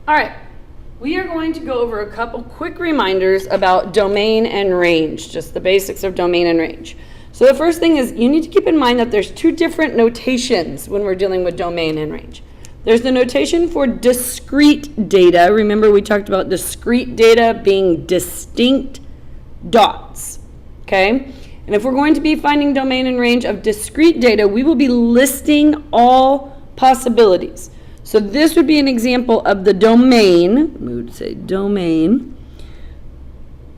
All right, we are going to go over a couple quick reminders about domain and range, just the basics of domain and range. So the first thing is you need to keep in mind that there's two different notations when we're dealing with domain and range. There's the notation for discrete data. Remember we talked about discrete data being distinct dots, okay? And if we're going to be finding domain and range of discrete data, we will be listing all possibilities. So this would be an example of the domain. We would say domain.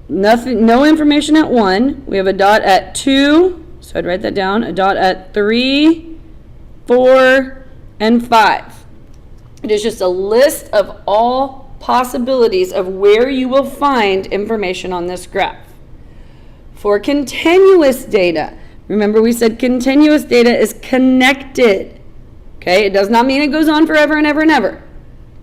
Nothing, no information at 1. We have a dot at 2. So I'd write that down. A dot at 3, 4, and 5. It is just a list of all possibilities of where you will find information on this graph. For continuous data, remember we said continuous data is connected. Okay, it does not mean it goes on forever and ever and ever.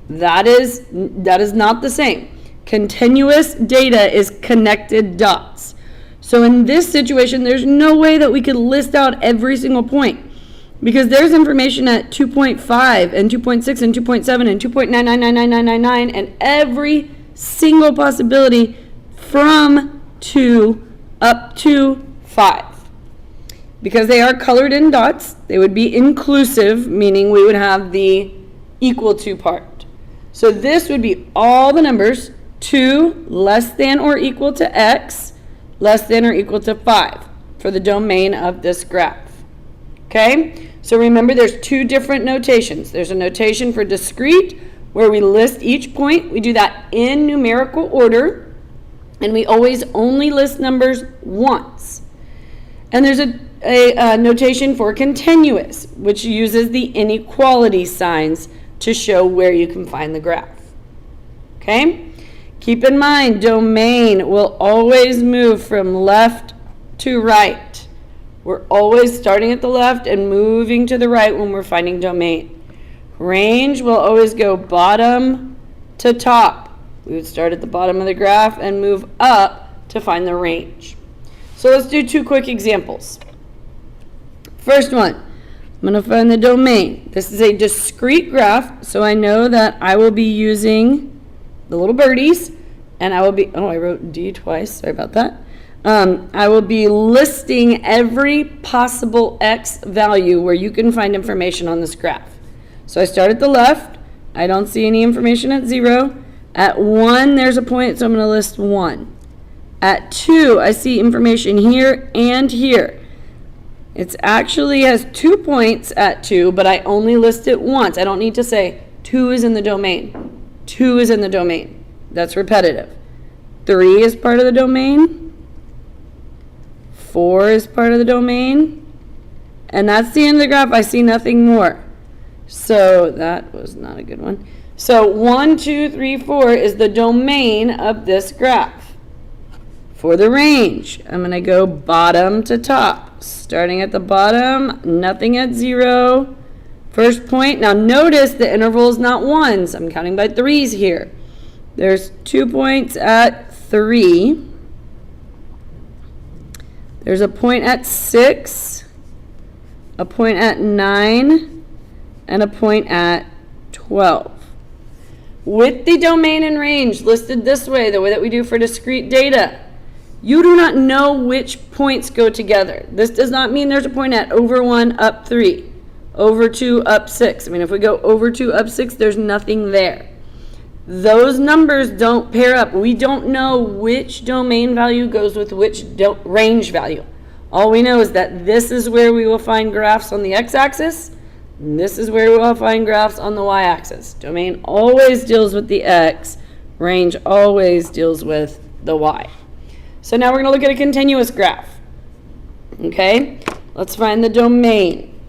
That is not the same. Continuous data is connected dots. So in this situation, there's no way that we could list out every single point because there's information at 2.5 and 2.6 and 2.7 and 2.9999999 and every single possibility from 2 up to 5. Because they are colored in dots, they would be inclusive, meaning we would have the equal to part. So this would be all the numbers 2 less than or equal to x less than or equal to 5 for the domain of this graph. Okay? So remember there's two different notations. There's a notation for discrete where we list each point. We do that in numerical order and we always only list numbers once. And there's a notation for continuous, which uses the inequality signs to show where you can find the graph. Okay? Keep in mind, domain will always move from left to right. We're always starting at the left and moving to the right when we're finding domain. Range will always go bottom to top. We would start at the bottom of the graph and move up to find the range. So let's do two quick examples. First one, I'm going to find the domain. This is a discrete graph, so I know that I will be using the little birdies, and I will be, I wrote D twice, sorry about that. I will be listing every possible X value where you can find information on this graph. So I start at the left. I don't see any information at 0. At 1, there's a point, so I'm going to list 1. At 2, I see information here and here. It actually has 2 points at 2, but I only list it once. I don't need to say 2 is in the domain. 2 is in the domain. That's repetitive. 3 is part of the domain. 4 is part of the domain. And that's the end of the graph. I see nothing more. So that was not a good one. So 1, 2, 3, 4 is the domain of this graph. For the range, I'm going to go bottom to top. Starting at the bottom, nothing at 0. First point, now notice the interval is not 1s. I'm counting by 3s here. There's 2 points at 3. There's a point at 6, a point at 9, and a point at 12. With the domain and range listed this way, the way that we do for discrete data, you do not know which points go together. This does not mean there's a point at over 1, up 3, over 2, up 6. I mean, if we go over 2, up 6, there's nothing there. Those numbers don't pair up. We don't know which domain value goes with which range value. All we know is that this is where we will find graphs on the x-axis, and this is where we will find graphs on the y-axis. Domain always deals with the x, range always deals with the y. So now we're going to look at a continuous graph. Okay, let's find the domain.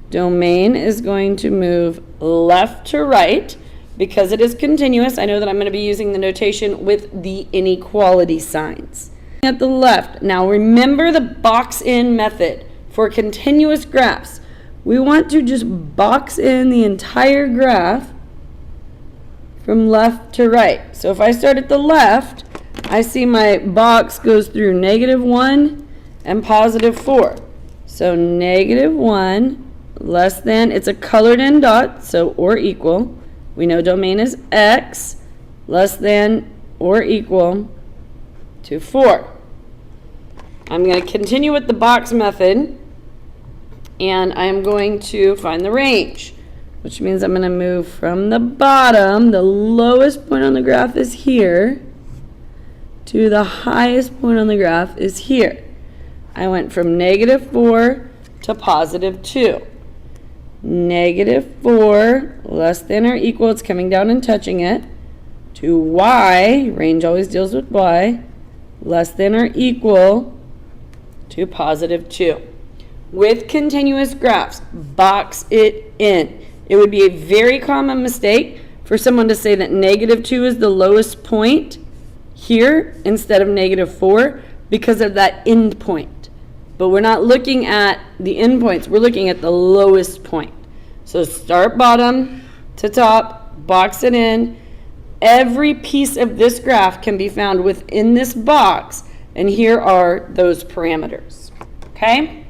Domain is going to move left to right. Because it is continuous, I know that I'm going to be using the notation with the inequality signs. At the left, now remember the box in method for continuous graphs. We want to just box in the entire graph from left to right. So if I start at the left, I see my box goes through -1 and +4. So -1 less than, it's a colored in dot, so or equal, We know domain is x less than or equal to 4. I'm going to continue with the box method, and I'm going to find the range, which means I'm going to move from the bottom, the lowest point on the graph is here, to the highest point on the graph is here. I went from -4 to +2. -4 less than or equal, it's coming down and touching it, to y, range always deals with y, less than or equal to +2. With continuous graphs, box it in. It would be a very common mistake for someone to say that -2 is the lowest point here instead of -4 because of that end point. But we're not looking at the endpoints, we're looking at the lowest point. So start bottom to top, box it in. Every piece of this graph can be found within this box, and here are those parameters. Okay?